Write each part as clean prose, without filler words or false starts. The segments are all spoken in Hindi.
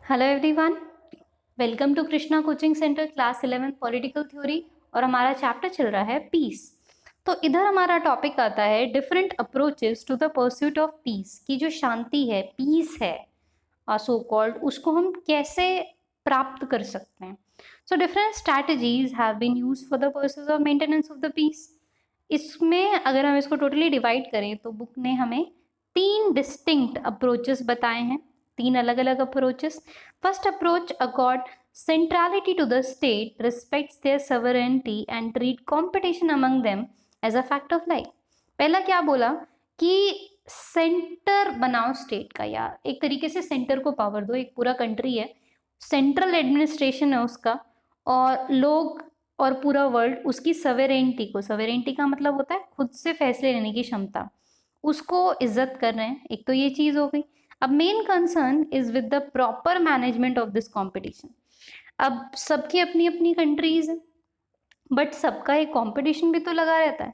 Hello everyone, welcome to Krishna coaching centre class 11 political theory. और हमारा चैप्टर चल रहा है पीस। तो इधर हमारा टॉपिक आता है different approaches to the pursuit of peace, की जो शांति है, पीस है सो कॉल्ड, उसको हम कैसे प्राप्त कर सकते हैं। So different strategies have been used for the purpose of maintenance of the peace. इसमें अगर हम इसको टोटली डिवाइड करें तो बुक ने हमें 3 डिस्टिंक्ट अप्रोचेस बताए हैं, 3 अलग-अलग approaches. First approach accord centrality to the state, respects their sovereignty and treat competition among them as a fact of life। पहला क्या बोला कि सेंटर बनाओ स्टेट का, या एक तरीके से सेंटर को पावर दो। एक पूरा कंट्री है, सेंट्रल एडमिनिस्ट्रेशन है उसका, और लोग और पूरा वर्ल्ड उसकी सवेरेंटी को, सवेरेंटी का मतलब होता है खुद से फैसले लेने की क्षमता, उसको इज्जत कर रहे हैं। एक तो ये चीज हो गई। अब main concern is with the proper management of this competition. अब सबकी अपनी अपनी कंट्रीज है, बट सबका एक कंपटीशन भी तो लगा रहता है।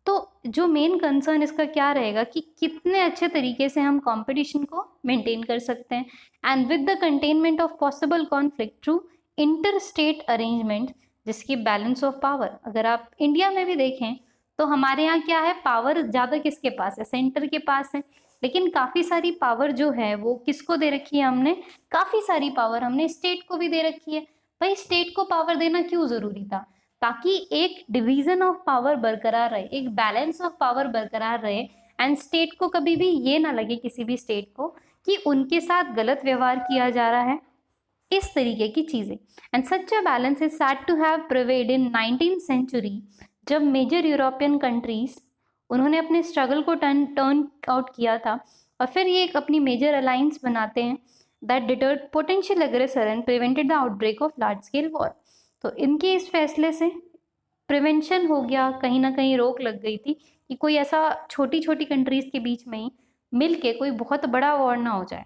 तो जो मेन कंसर्न इसका क्या रहेगा कि कितने अच्छे तरीके से हम कंपटीशन को मेंटेन कर सकते हैं, and with the containment of possible conflict through enter state arrangement, जिसकी बैलेंस ऑफ पावर। अगर आप इंडिया में भी देखें तो हमारे यहाँ क्या है, पावर ज़्यादा किसके पास है, सेंटर के पास है। लेकिन काफ़ी सारी पावर जो है वो किसको दे रखी है हमने, काफ़ी सारी पावर हमने स्टेट को भी दे रखी है। भाई स्टेट को पावर देना क्यों ज़रूरी था? ताकि एक डिवीजन ऑफ पावर बरकरार रहे, एक बैलेंस ऑफ पावर बरकरार रहे, एंड स्टेट को कभी भी ये ना लगे, किसी भी स्टेट को, कि उनके साथ गलत व्यवहार किया जा रहा है, इस तरीके की चीजें। And such a balance is said to have prevailed in 19th century, जब मेजर यूरोपियन कंट्रीज उन्होंने अपने स्ट्रगल को टर्न आउट किया था, और फिर ये एक अपनी मेजर अलायंस बनाते हैं दैट डिटर्ड पोटेंशियल अग्रेसर and prevented the outbreak of large scale war. तो इनके इस फैसले से प्रिवेंशन हो गया, कहीं ना कहीं रोक लग गई थी कि कोई ऐसा छोटी छोटी कंट्रीज के बीच में ही मिलके कोई बहुत बड़ा वॉर ना हो जाए।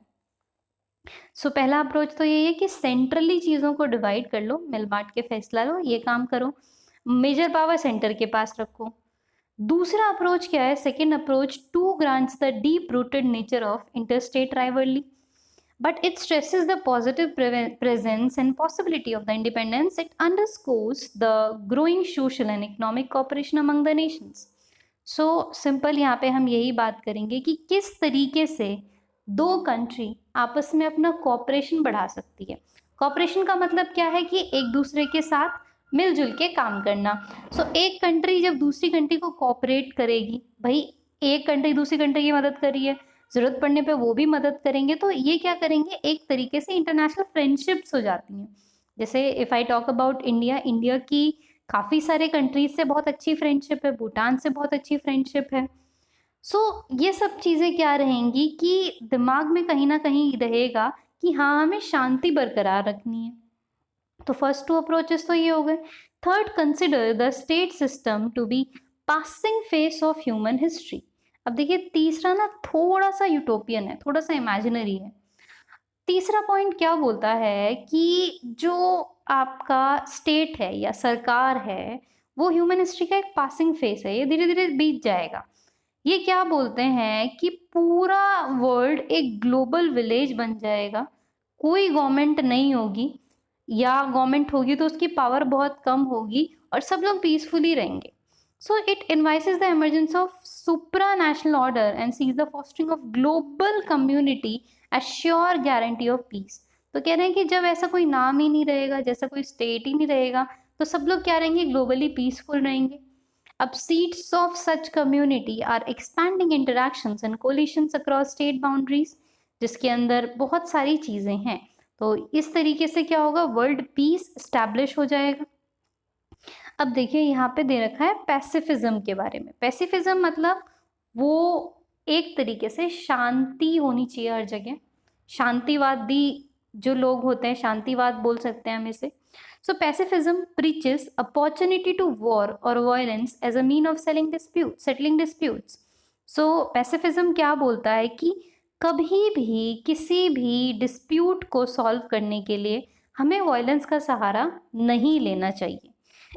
सो पहला अप्रोच तो यही है कि सेंट्रली चीज़ों को डिवाइड कर लो, मिल बांट के फैसला लो, ये काम करो, मेजर पावर सेंटर के पास रखो। दूसरा अप्रोच क्या है, second approach, to grants the deep rooted nature of interstate rivalry, but it stresses the positive presence and possibility of the independence. It underscores the growing social and economic cooperation among the nations. So simple यहाँ पे हम यही बात करेंगे कि किस तरीके से दो कंट्री आपस में अपना कॉपरेशन बढ़ा सकती है। कॉपरेशन का मतलब क्या है कि एक दूसरे के साथ मिलजुल के काम करना। एक कंट्री जब दूसरी कंट्री को कॉपरेट करेगी, भाई एक कंट्री दूसरी कंट्री की मदद कर रही है, जरूरत पड़ने पे वो भी मदद करेंगे, तो ये क्या करेंगे, एक तरीके से इंटरनेशनल फ्रेंडशिप्स हो जाती हैं। जैसे if I talk about India, India की काफ़ी सारे कंट्रीज से बहुत अच्छी फ्रेंडशिप है, भूटान से बहुत अच्छी फ्रेंडशिप है। ये सब चीज़ें क्या रहेंगी कि दिमाग में कहीं ना कहीं रहेगा कि हाँ, हमें शांति बरकरार रखनी है। तो फर्स्ट 2 अप्रोचेस तो ये हो गए। Third, consider the state system to be passing phase of human history. अब देखिए तीसरा ना थोड़ा सा यूटोपियन है, थोड़ा सा इमेजिनरी है। तीसरा पॉइंट क्या बोलता है कि जो आपका स्टेट है या सरकार है, वो ह्यूमन हिस्ट्री का एक पासिंग फेस है, ये धीरे धीरे बीत जाएगा। ये क्या बोलते हैं कि पूरा वर्ल्ड एक ग्लोबल विलेज बन जाएगा, कोई गवर्नमेंट नहीं होगी, या गवर्नमेंट होगी तो उसकी पावर बहुत कम होगी, और सब लोग पीसफुली रहेंगे। So it envisages the emergence of supra national order and sees the fostering of global community as sure guarantee of peace. तो कह रहे हैं कि जब ऐसा कोई नाम ही नहीं रहेगा, जैसा कोई स्टेट ही नहीं रहेगा, तो सब लोग क्या रहेंगे, ग्लोबली पीसफुल रहेंगे। अब seats of such community are expanding interactions and coalitions across state boundaries, जिसके अंदर बहुत सारी चीजें हैं। तो इस तरीके से क्या होगा, वर्ल्ड पीस स्टैब्लिश हो जाएगा। अब देखिए यहाँ पे दे रखा है पैसिफिज्म के बारे में। पैसिफिज्म मतलब वो एक तरीके से शांति होनी चाहिए हर जगह, शांतिवादी जो लोग होते हैं, शांतिवाद बोल सकते हैं हम इसे। So pacifism preaches opportunity to war or violence as a mean of settling disputes. So pacifism क्या बोलता है कि कभी भी किसी भी डिस्प्यूट को सॉल्व करने के लिए हमें वायलेंस का सहारा नहीं लेना चाहिए।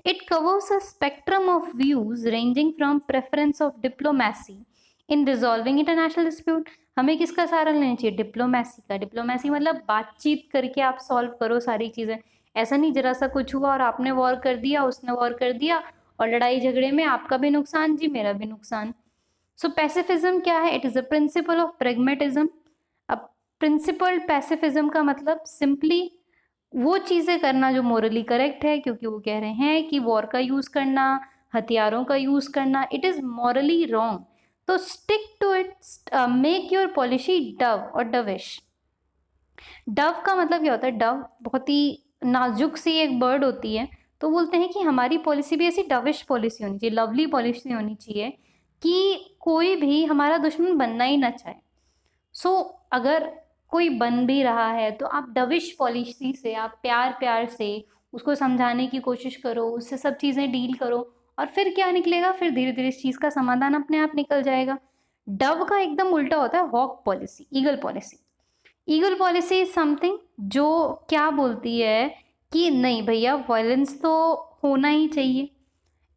It covers a spectrum of views ranging from preference of diplomacy in resolving international dispute, हमें किसका सहारा लेना चाहिए? डिप्लोमेसी का। डिप्लोमेसी मतलब बातचीत करके आप सॉल्व करो सारी चीज़ें। ऐसा नहीं जरा सा कुछ हुआ और आपने वॉर कर दिया, उसने वॉर कर दिया और लड़ाई झगड़े में आपका भी नुकसान जी, मेरा भी नुकसान। सो पैसिफिज्म क्या है? It is a principle of pragmatism. अब प्रिंसिपल्ड पैसिफिज्म का मतलब सिंपली वो चीज़ें करना जो मोरली करेक्ट है, क्योंकि वो कह रहे हैं कि वॉर का यूज़ करना, हथियारों का यूज़ करना, इट इज़ मॉरली रॉन्ग। तो stick to it, make your policy dove और डविश। डव का मतलब क्या होता है? डव बहुत ही नाजुक सी एक बर्ड होती है, तो बोलते हैं कि हमारी पॉलिसी भी ऐसी डविश पॉलिसी होनी चाहिए, लवली पॉलिसी होनी चाहिए कि कोई भी हमारा दुश्मन बनना ही ना चाहे। सो अगर कोई बन भी रहा है तो आप डविश पॉलिसी से, आप प्यार प्यार से उसको समझाने की कोशिश करो, उससे सब चीज़ें डील करो, और फिर क्या निकलेगा? फिर धीरे धीरे इस चीज़ का समाधान अपने आप निकल जाएगा। डव का एकदम उल्टा होता है hawk policy, eagle policy. Eagle policy is something जो क्या बोलती है कि नहीं भैया, वायलेंस तो होना ही चाहिए।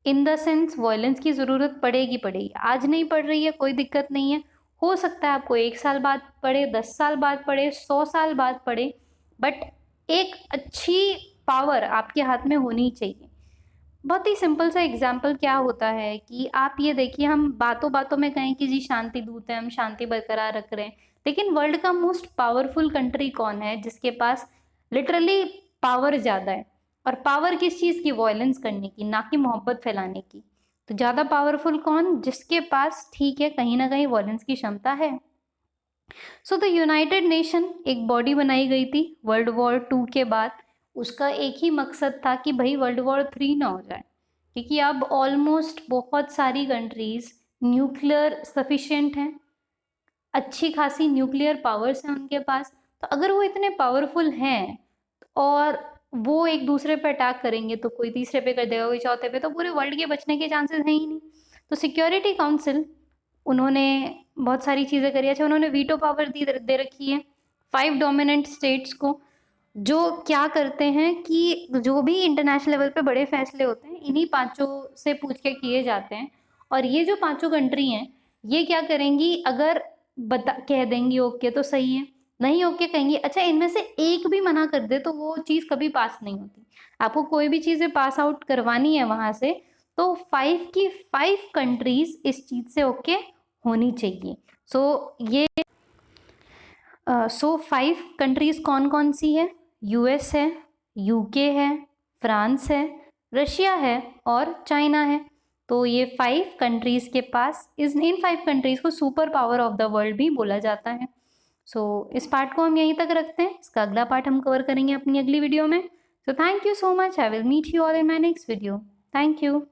इन द सेंस वायलेंस की ज़रूरत पड़ेगी पड़ेगी, आज नहीं पड़ रही है कोई दिक्कत नहीं है, हो सकता है आपको 1 साल बाद पड़े, 10 साल बाद पड़े, 100 साल बाद पड़े, बट एक अच्छी पावर आपके हाथ में होनी चाहिए। बहुत ही सिंपल सा एग्जाम्पल क्या होता है कि आप ये देखिए, हम बातों बातों में कहें कि जी शांति दूत है, हम शांति बरकरार रख रहे हैं, लेकिन वर्ल्ड का मोस्ट पावरफुल कंट्री कौन है जिसके पास लिटरली पावर ज़्यादा है? और पावर किस चीज़ की? वॉयलेंस करने की, ना कि मोहब्बत फैलाने की। तो ज़्यादा पावरफुल कौन? जिसके पास ठीक है कहीं ना कहीं वॉयलेंस की क्षमता है। सो द यूनाइटेड नेशन एक बॉडी बनाई गई थी वर्ल्ड वॉर 2 के बाद। उसका एक ही मकसद था कि भाई वर्ल्ड वॉर 3 ना हो जाए, क्योंकि अब ऑलमोस्ट बहुत सारी कंट्रीज न्यूक्लियर सफिशिएंट हैं, अच्छी खासी न्यूक्लियर पावर्स हैं उनके पास। तो अगर वो इतने पावरफुल हैं और वो एक दूसरे पे अटैक करेंगे तो कोई तीसरे पे कर देगा, कोई चौथे पे, तो पूरे वर्ल्ड के बचने के चांसेस हैं ही नहीं। तो सिक्योरिटी काउंसिल, उन्होंने बहुत सारी चीज़ें करी। अच्छा, उन्होंने वीटो पावर दे रखी है 5 डोमिनेंट स्टेट्स को, जो क्या करते हैं कि जो भी इंटरनेशनल लेवल पे बड़े फैसले होते हैं इन्हीं पांचों से पूछ के किए जाते हैं। और ये जो पांचों कंट्री हैं, ये क्या करेंगी? अगर कह देंगी ओके तो सही है, नहीं ओके कहेंगी, अच्छा इनमें से एक भी मना कर दे तो वो चीज़ कभी पास नहीं होती। आपको कोई भी चीज़ें पास आउट करवानी है वहां से, तो 5 की 5 कंट्रीज इस चीज़ से ओके होनी चाहिए। ये 5 कंट्रीज कौन कौन सी है? यूएस है, यूके है, फ्रांस है, रशिया है और चाइना है। तो ये 5 कंट्रीज के पास इन 5 कंट्रीज को super power of the world भी बोला जाता है। इस पार्ट को हम यहीं तक रखते हैं, इसका अगला पार्ट हम कवर करेंगे अपनी अगली वीडियो में। Thank you so much, I will meet you all in my next video. Thank you.